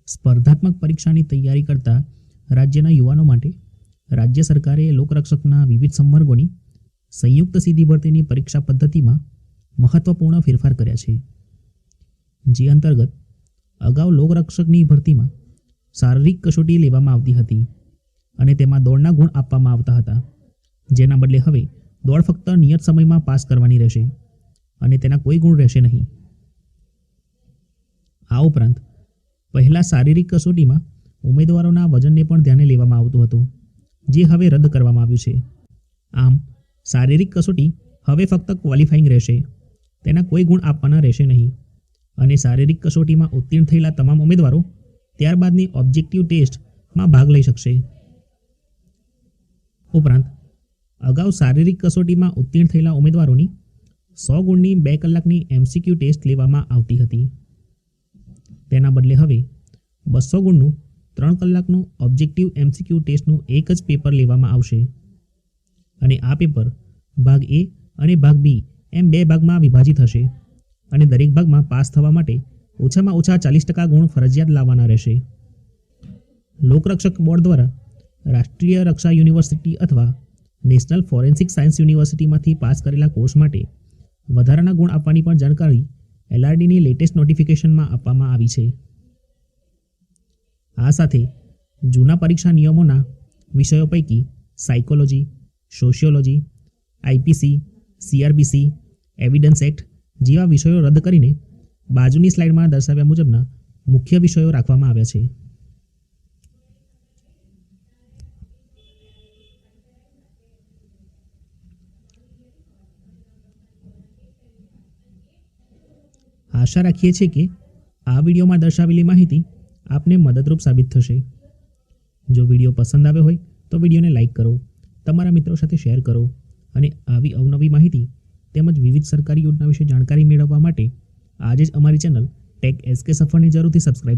સ્પર્ધાત્મક પરીક્ષાની તૈયારી કરતા રાજ્યના યુવાનો માટે રાજ્ય સરકારે લોકરક્ષકના વિવિધ સંવર્ગોની સંયુક્ત સીધી ભરતીની પરીક્ષા પદ્ધતિમાં મહત્વપૂર્ણ ફેરફાર કર્યા છે, જે અંતર્ગત અગાઉ લોકરક્ષકની ભરતીમાં શારીરિક કસોટી લેવામાં આવતી હતી અને તેમાં દોડના ગુણ આપવામાં આવતા હતા, જેના બદલે હવે દોડ ફક્ત નિયત સમયમાં પાસ કરવાની રહેશે અને તેના કોઈ ગુણ રહેશે નહીં. આ ઉપરાંત પહેલાં શારીરિક કસોટીમાં ઉમેદવારોના વજનને પણ ધ્યાને લેવામાં આવતું હતું, જે હવે રદ કરવામાં આવ્યું છે. આમ શારીરિક કસોટી હવે ફક્ત ક્વોલિફાઈંગ રહેશે, તેના કોઈ ગુણ આપવાના રહેશે નહીં અને શારીરિક કસોટીમાં ઉત્તીર્ણ થયેલા તમામ ઉમેદવારો ત્યારબાદની ઓબ્જેક્ટિવ ટેસ્ટમાં ભાગ લઈ શકશે. ઉપરાંત અગાઉ શારીરિક કસોટીમાં ઉત્તીર્ણ થયેલા ઉમેદવારોની 100 ગુણની 2 કલાકની MCQ ટેસ્ટ લેવામાં આવતી હતી. તેના બદલે હવે 200 ગુણનું 3 કલાકનું ઓબ્જેક્ટિવ MCQ ટેસ્ટનું એક જ પેપર લેવામાં આવશે અને આ પેપર ભાગ A અને ભાગ B એમ 2 ભાગમાં વિભાજિત હશે અને દરેક ભાગમાં પાસ થવા માટે ઓછામાં ઓછા 40% ગુણ ફરજિયાત લાવવાના રહેશે. લોકરક્ષક બોર્ડ દ્વારા રાષ્ટ્રીય રક્ષા યુનિવર્સિટી અથવા નેશનલ ફોરેન્સિક સાયન્સ યુનિવર્સિટીમાંથી પાસ કરેલા કોર્સ માટે વધારાના ગુણ આપવાની પણ જાણકારી LRDની લેટેસ્ટ નોટિફિકેશનમાં આપવામાં આવી છે. આ સાથે જૂના પરીક્ષા નિયમોના વિષયો પૈકી psychology, sociology, IPC, CRBC, evidence act જેવા વિષયો રદ કરીને બાજુની સ્લાઇડમાં દર્શાવ્યા મુજબના મુખ્ય વિષયો રાખવામાં આવ્યા છે. આશા રાખીએ છીએ કે આ વિડીયોમાં દર્શાવેલી માહિતી આપને મદદરૂપ સાબિત થશે. જો વિડીયો પસંદ આવ્યો હોય તો વિડીયોને લાઇક કરો, તમારા મિત્રો સાથે શેર કરો અને આવી અવનવી માહિતી તેમજ વિવિધ સરકારી યોજના વિશે જાણકારી મેળવવા માટે આજે જ અમારી ચેનલ ટેક SK સફરને જરૂરથી સબસ્ક્રાઇબ